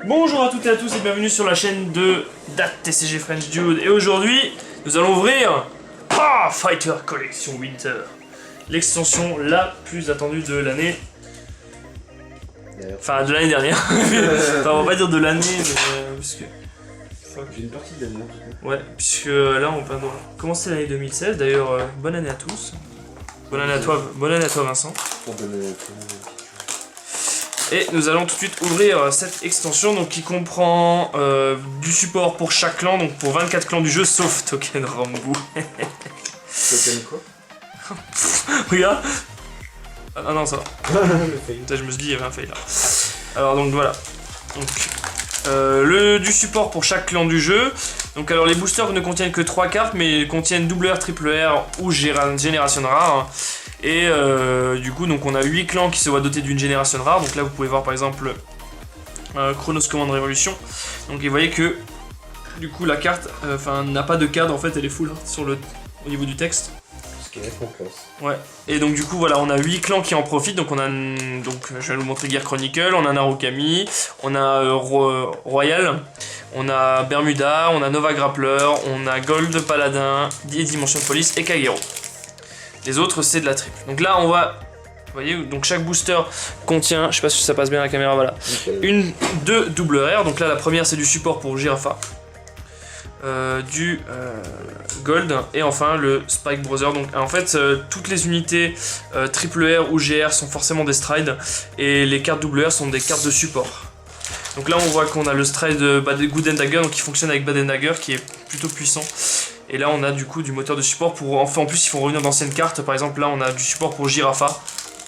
Bonjour à toutes et à tous et bienvenue sur la chaîne de TCG French Dude. Et aujourd'hui, nous allons ouvrir Fighter Collection Winter, l'extension la plus attendue de l'année. Enfin, de l'année dernière. Enfin, on va pas dire de l'année, mais puisque... J'ai une partie de l'année. Ouais, puisque là, on va commencer l'année 2016. D'ailleurs, bonne année à tous. Bonne année à toi Vincent. Bonne année à toi. Et nous allons tout de suite ouvrir cette extension donc, qui comprend du support pour chaque clan, donc pour 24 clans du jeu, sauf Token Rambo. Token quoi? Regarde. Ah non, ça va. Putain, je me suis dit, il y avait un fail là. Alors donc voilà. Donc, du support pour chaque clan du jeu. Donc alors les boosters ne contiennent que 3 cartes, mais ils contiennent double R, triple R ou génération rare. Et du coup donc on a 8 clans qui se voient dotés d'une génération rare. Donc là vous pouvez voir par exemple Chronos Command Revolution. Donc vous voyez que du coup la carte n'a pas de cadre en fait, elle est full hein, au niveau du texte. Ce qui est en classe. Ouais. Et donc du coup voilà, on a 8 clans qui en profitent. Donc on a je vais vous montrer Gear Chronicle, on a Narukami, on a Royal, on a Bermuda, on a Nova Grappler, on a Gold Paladin, Dimension Police et Kagero. Les autres c'est de la triple. Donc là on va, vous voyez, donc chaque booster contient, je sais pas si ça passe bien à la caméra, voilà, deux double R. Donc là la première c'est du support pour Girafa, du Gold et enfin le Spike Brother. Donc en fait toutes les unités triple R ou GR sont forcément des strides et les cartes double R sont des cartes de support. Donc là on voit qu'on a le stride Good and Dagger donc qui fonctionne avec Bad and Dagger qui est plutôt puissant. Et là on a du coup du moteur de support pour... Enfin en plus ils font revenir d'anciennes cartes. Par exemple là on a du support pour Girafa.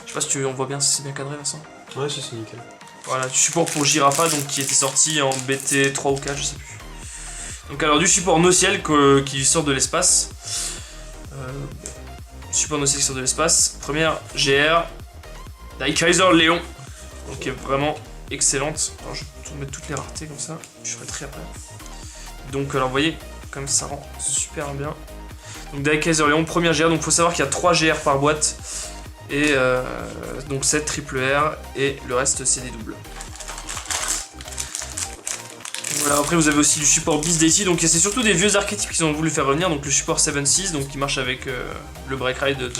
Je sais pas si on voit bien si c'est bien cadré Vincent. Ouais si c'est nickel. Voilà, du support pour Girafa donc qui était sorti en BT 3 ou 4 je sais plus. Donc alors du support Nociel qui sort de l'espace. Support Nociel qui sort de l'espace. Première GR Daikaiser Léon. Donc qui est vraiment excellente. Alors je vais mettre toutes les raretés comme ça. Je ferai le tri après. Donc alors vous voyez comme ça rend super bien. Donc Daikaiser Léon, première GR, donc il faut savoir qu'il y a 3 GR par boîte. Et donc 7 triple R et le reste c'est des doubles. Voilà, après vous avez aussi du support Beast Deity, donc c'est surtout des vieux archétypes qu'ils ont voulu faire revenir. Donc le support 7-6, donc qui marche avec le Break Ride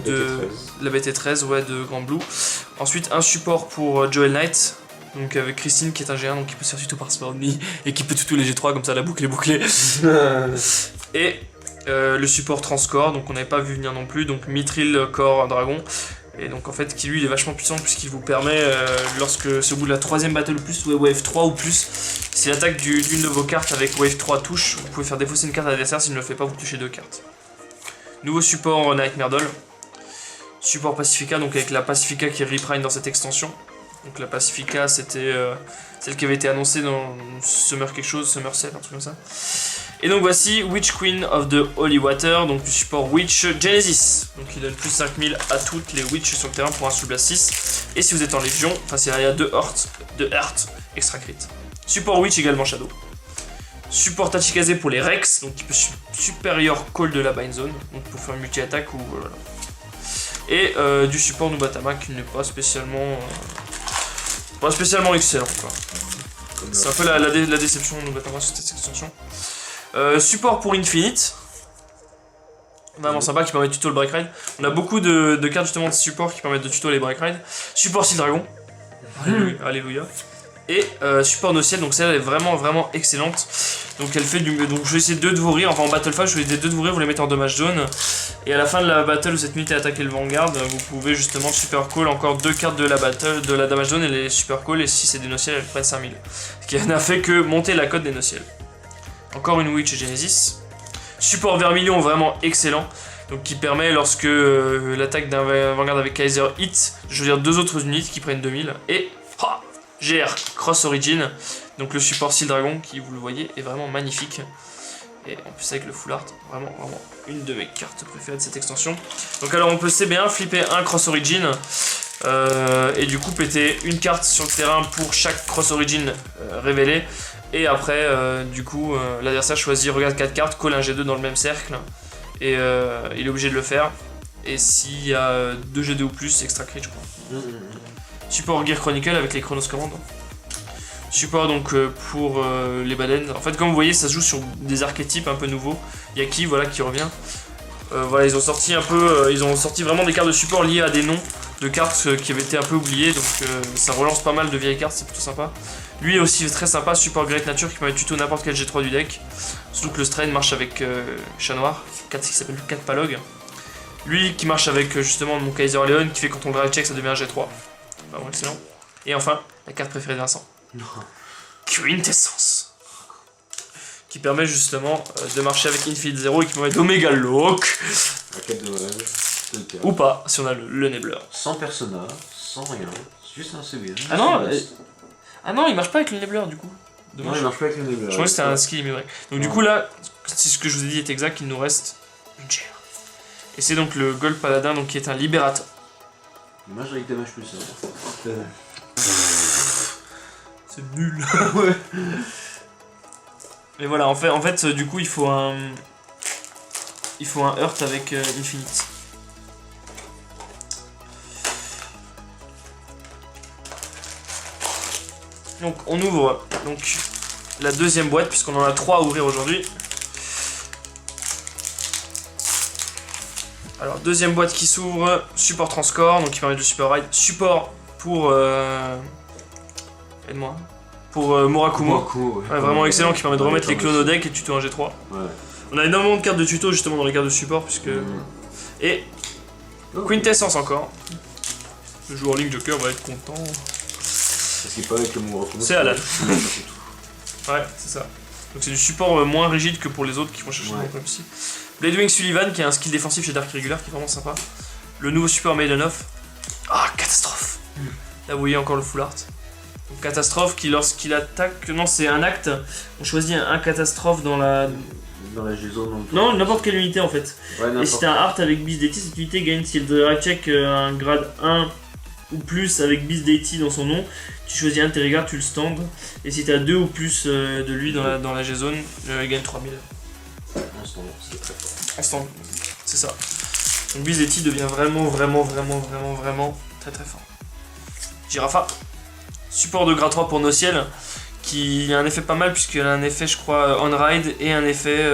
de la BT13 ouais, de Grand Blue. Ensuite un support pour Joel Knight. Donc avec Christine qui est un GR donc qui peut se faire tuto par Sportme et qui peut tuto les G3 comme ça la boucle est bouclée. Et le support Transcore donc on n'avait pas vu venir non plus, donc Mithril Core Dragon. Et donc en fait qui lui il est vachement puissant puisqu'il vous permet lorsque c'est au bout de la 3ème battle ou plus, ou Wave 3 ou plus, si l'attaque d'une de vos cartes avec Wave 3 touche, vous pouvez faire défausser une carte à l'adversaire, s'il ne le fait pas vous touchez 2 cartes. Nouveau support Nightmare Doll. Support Pacifica donc avec la Pacifica qui est reprime dans cette extension. Donc la Pacifica c'était celle qui avait été annoncée dans Summer quelque chose, Summer Sale, un truc comme ça. Et donc voici Witch Queen of the Holy Water, donc du support Witch Genesis. Donc il donne plus 5000 à toutes les Witch sur le terrain pour un Soul Blast 6. Et si vous êtes en Légion, enfin s'il y a 2 Heart, extra crit. Support Witch également Shadow. Support Tachikaze pour les Rex, donc qui peut supérieur call de la Bind Zone, donc pour faire multi-attaque ou voilà. Et du support Nubatama qui n'est pas spécialement excellent quoi. C'est un peu la déception de Nubatama sur cette extension. Support pour Infinite. Vraiment sympa qui permet de tuto le Break Ride. On a beaucoup de cartes justement de support qui permettent de tuto les Break Ride. Support Steel Dragon. Alléluia. Et support Nociel, donc celle-là est vraiment excellente. Donc elle fait donc je vais essayer de vous rire, enfin en Battle Phase je vais essayer de vous rire, vous les mettez en dommage zone. Et à la fin de la battle où cette unité attaque le Vanguard, vous pouvez justement super call encore 2 cartes de la battle, de la damage zone et les super call, et si c'est des Nociel elles prennent 5000. Ce qui n'a fait que monter la cote des Nociel. Encore une Witch Genesis. Support Vermilion vraiment excellent. Donc qui permet lorsque l'attaque d'un Vanguard avec Kaiser hit, je veux dire 2 autres unités qui prennent 2000. Et GR Cross Origin. Donc le support Steel Dragon qui vous le voyez est vraiment magnifique. Et en plus avec le full art, vraiment une de mes cartes préférées de cette extension. Donc alors on peut CB1 flipper un Cross Origin. Et du coup péter une carte sur le terrain pour chaque Cross Origin révélé. Et après, du coup, l'adversaire choisit, regarde 4 cartes, colle un G2 dans le même cercle. Et il est obligé de le faire. Et s'il y a 2 G2 ou plus, extra crit je crois. Support Gear Chronicle avec les Chronos Command. Support donc pour les Baden. En fait comme vous voyez ça se joue sur des archétypes un peu nouveaux. Il y a qui voilà qui revient. Voilà ils ont sorti un peu, ils ont sorti vraiment des cartes de support liées à des noms de cartes qui avaient été un peu oubliées. Donc ça relance pas mal de vieilles cartes, c'est plutôt sympa. Lui est aussi très sympa, support Great Nature qui permet de tuto n'importe quel G3 du deck. Surtout que le strain marche avec Chat Noir, qui s'appelle 4 Palog. Lui qui marche avec justement mon Kaiser Leon qui fait quand on drive check ça devient un G3. Vraiment excellent. Et enfin, la carte préférée de Vincent. Quintessence. Qui permet justement de marcher avec Infinite Zero et qui permet d'Omega Lock. Ou pas, si on a le Nebler. Sans persona, sans rien, juste un CB. Ah non, ah non, il marche pas avec le Nebler du coup. Dommage. Non, il marche pas avec le Nebler. Je crois que c'était un skill mais vrai. Donc du coup là, si ce que je vous ai dit est exact, il nous reste une chair. Et c'est donc le Gold Paladin donc, qui est un libérateur. Dommage avec damage plus. C'est nul. Ouais. Mais voilà, en fait du coup il faut un Heart avec Infinite. Donc on ouvre donc la deuxième boîte puisqu'on en a 3 à ouvrir aujourd'hui. Alors deuxième boîte qui s'ouvre, support Transcore, donc qui permet de support ride, support pour aide-moi. Pour Murakumo. Ouais, vraiment excellent qui permet de remettre les clones au deck et de tuto un G3. Ouais. On a énormément de cartes de tuto justement dans les cartes de support puisque. Et Quintessence encore. Le joueur Link Joker va être content. Parce qu'il est pas avec le Murakumo. C'est Alan. Ouais, c'est ça. Donc c'est du support moins rigide que pour les autres qui vont chercher des comme ici. Bladewing Sullivan qui a un skill défensif chez Dark Irregular qui est vraiment sympa. Le nouveau support Maiden of. Ah, catastrophe. Là vous voyez encore le full art. Donc, catastrophe qui lorsqu'il attaque. Non, c'est un acte. On choisit un catastrophe dans la. Dans la G-Zone. Non, n'importe quelle unité en fait. Ouais, et si t'as un art avec Beast Deity, cette unité gagne si elle drive check un grade 1 ou plus avec Beast Deity dans son nom. Tu choisis un de tes regards, tu le stands. Et si t'as 2 ou plus de lui dans la G-Zone, il gagne 3000. Instant, c'est très fort. Instant, c'est ça. Donc Beast Deity devient vraiment très très fort. Girafa. Support de grade 3 pour Nociel, qui a un effet pas mal puisqu'elle a un effet je crois on-ride et un effet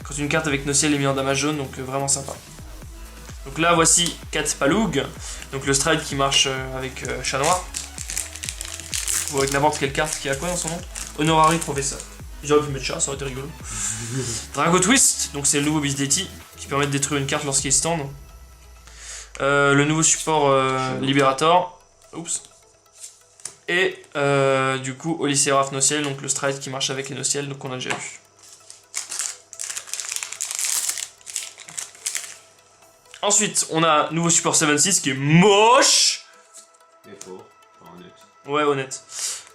quand une carte avec Nociel est mise en damage jaune, donc vraiment sympa. Donc là voici 4 Palug, donc le stride qui marche avec Chat Noir, ou avec n'importe quelle carte qui a quoi dans son nom. Honorary Professeur. J'aurais pu mettre chat, ça aurait été rigolo. Drago Twist, donc c'est le nouveau Beast Deity qui permet de détruire une carte lorsqu'il stand. Le nouveau support Liberator. Oups. Et du coup, Olyseraph Nociel, donc le stride qui marche avec les Nociel, donc on a déjà vu. Ensuite, on a nouveau support 7-6 qui est moche. Et fort, honnête. Ouais, honnête.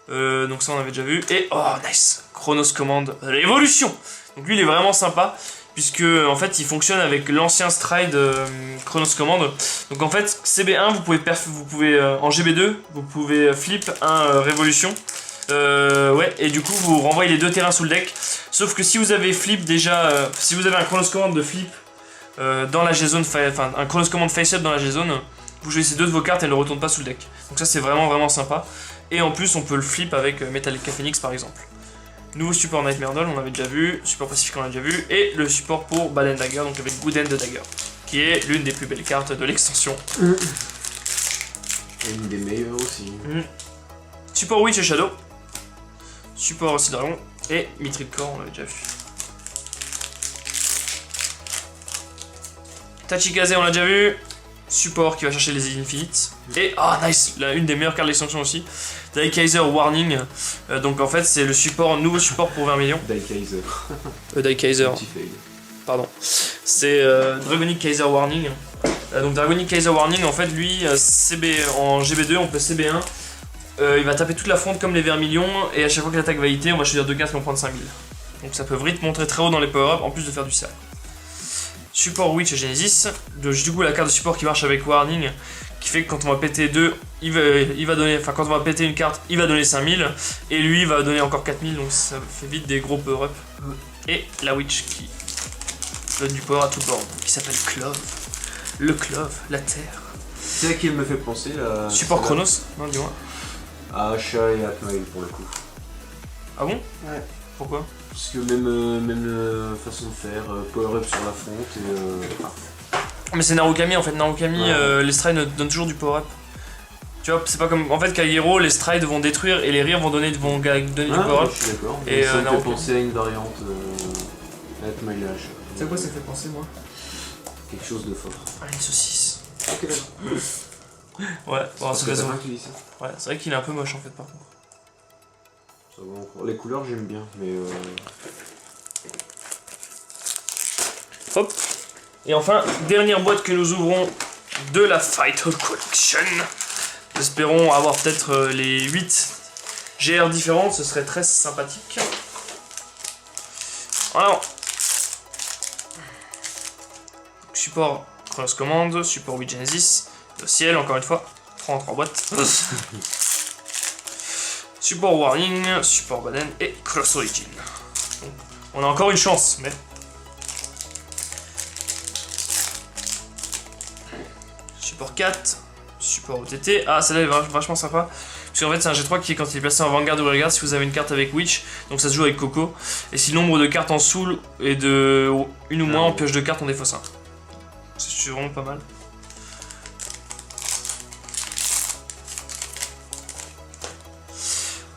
Donc ça on avait déjà vu. Et oh nice, Chronos Command Révolution. Donc lui il est vraiment sympa puisque en fait il fonctionne avec l'ancien stride Chronos Command. Donc en fait CB1 vous pouvez en GB2 vous pouvez flip un Révolution. Ouais, et du coup vous renvoyez les 2 terrains sous le deck. Sauf que si vous avez flip déjà, si vous avez un Chronos Command de flip dans la G-Zone, enfin un Chronos Command face-up dans la G-Zone, vous jouez ces 2 de vos cartes et elles ne retournent pas sous le deck. Donc ça c'est vraiment sympa. Et en plus on peut le flip avec Metallica Phoenix par exemple. Nouveau support Nightmare Doll, on l'avait déjà vu. Support Pacifique, on l'a déjà vu. Et le support pour Balen Dagger, donc avec Good End de Dagger, qui est l'une des plus belles cartes de l'extension. Et une des meilleures aussi. Support Witch et Shadow. Support aussi Dragon. Et Mithril Core, on l'avait déjà vu. Tachikaze, on l'a déjà vu. Support qui va chercher les Infinites. Et, ah nice, une des meilleures cartes de l'extension aussi. Daikaiser Warning. Donc en fait, c'est le support, nouveau support pour 20 millions. Daikaiser. Daikaiser. Pardon. C'est Dragonic Kaiser Warning. Donc Dragonic Kaiser Warning, en fait, lui, en GB2, on peut CB1. Il va taper toute la fronte comme les vermilions. Et à chaque fois que l'attaque va hiter, on va choisir 2 cartes qui vont prendre 5000. Donc ça peut vite montrer très haut dans les power-up, en plus de faire du cercle. Support Witch et Genesis, du coup la carte de support qui marche avec Warning, qui fait que quand on va péter 2, il va donner, enfin quand on va péter une carte, il va donner 5000, et lui il va donner encore 4000, donc ça fait vite des gros power-up. Et la Witch qui donne du power à tout board, qui s'appelle Clove. le clove, la terre. C'est à qui elle me fait penser là. Support Chronos? Non, dis-moi. À Asha et Atmail pour le coup. Ah bon? Ouais. Pourquoi? Parce que même façon de faire, power-up sur la fonte et. Mais c'est Narukami en fait. Narukami, Ouais. les strides donnent toujours du power-up. Tu vois, c'est pas comme. En fait, Kagero, les strides vont détruire et les rires vont donner du power-up. Je suis d'accord. Et, Ça me fait Naruto. penser à une variante Atmail et Asha. C'est à quoi ça me fait penser, moi? Quelque chose de fort. Ah, une saucisse. Ok, d'accord. Ouais, bon, c'est raison. qui dit ça. Ouais, c'est vrai qu'il est un peu moche en fait, par contre. Ça va encore. Les couleurs, j'aime bien, mais. Hop. Et enfin, dernière boîte que nous ouvrons de la Fighter Collection. Espérons avoir peut-être les 8 GR différentes, ce serait très sympathique. Alors, support Cross Command, support Wii Genesis, le ciel encore une fois, 3 en 3 boîtes. Support Warning, support Baden et Cross Origin. Donc, on a encore une chance, mais... Support 4, support OTT. Ah, celle-là est vachement sympa. Parce qu'en fait, c'est un G3 qui, quand il est placé en Vanguard ou Rearguard, si vous avez une carte avec Witch, donc ça se joue avec Coco. Et si le nombre de cartes en soul est de une ou moins en pioche de cartes, on défausse 1. C'est vraiment pas mal.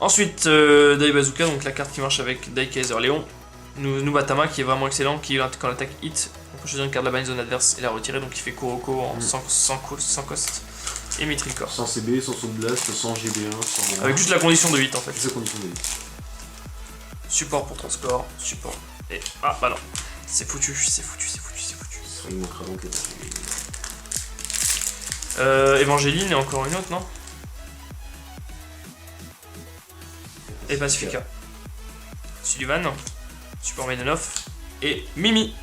Ensuite, Dai Bazooka, donc la carte qui marche avec Dai Kaiser Léon. Nubatama qui est vraiment excellent, qui quand l'attaque hit, on peut choisir une carte de la banne zone adverse et la retirer, donc il fait Kuroko en sans cost. Et Mitricor. Sans CB, sans Soul Blast, sans GB1, sans. Avec juste la condition de 8 en fait. C'est sa condition de vie. Support pour transport, support. Et. Ah bah non. C'est foutu, c'est foutu, c'est foutu, c'est foutu. Il manquera donc Évangéline et encore une autre, non? Et Pacifica. Sullivan, support Maidenoff et Mimi.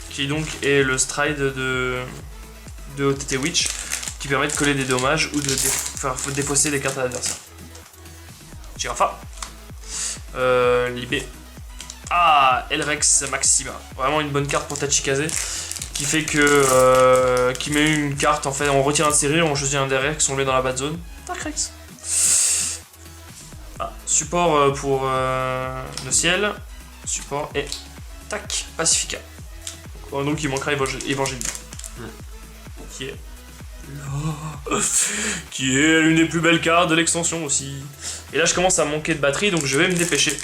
Qui donc est le stride de OTT Witch qui permet de coller des dommages ou de faire défausser des cartes à l'adversaire. Girafa. Libé. Ah, Elrex Maxima. Vraiment une bonne carte pour Tachikaze. Qui fait que. Qui met une carte en fait. On retire un de ses rires, on choisit un des Rex, on le met dans la bad zone. Tac Rex. Ah, support pour le ciel. Support et. Tac, Pacifica. Donc il manquera Évangéline. Qui est. Qui est l'une des plus belles cartes de l'extension aussi. Et là je commence à manquer de batterie, donc je vais me dépêcher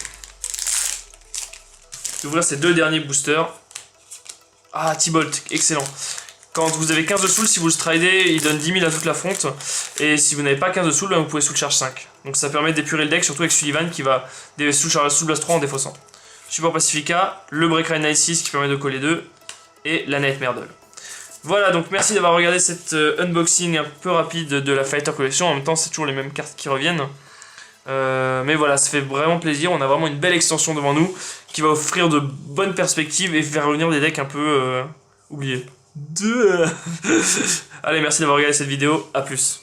d'ouvrir ces deux derniers boosters. Ah, T-Bolt, excellent. Quand vous avez 15 de soul, si vous le stridez, il donne 10 000 à toute la fronte. Et si vous n'avez pas 15 de soul, vous pouvez soul charge 5. Donc ça permet d'épurer le deck, surtout avec Sullivan qui va soul blast 3 en défaussant. Support Pacifica, le Break Ride Night 6 qui permet de coller 2. Et la Nightmare Doll. Voilà, donc merci d'avoir regardé cette unboxing un peu rapide de la Fighter Collection. En même temps, c'est toujours les mêmes cartes qui reviennent. Mais voilà, ça fait vraiment plaisir. On a vraiment une belle extension devant nous qui va offrir de bonnes perspectives et faire revenir des decks un peu oubliés. Allez, merci d'avoir regardé cette vidéo. À plus.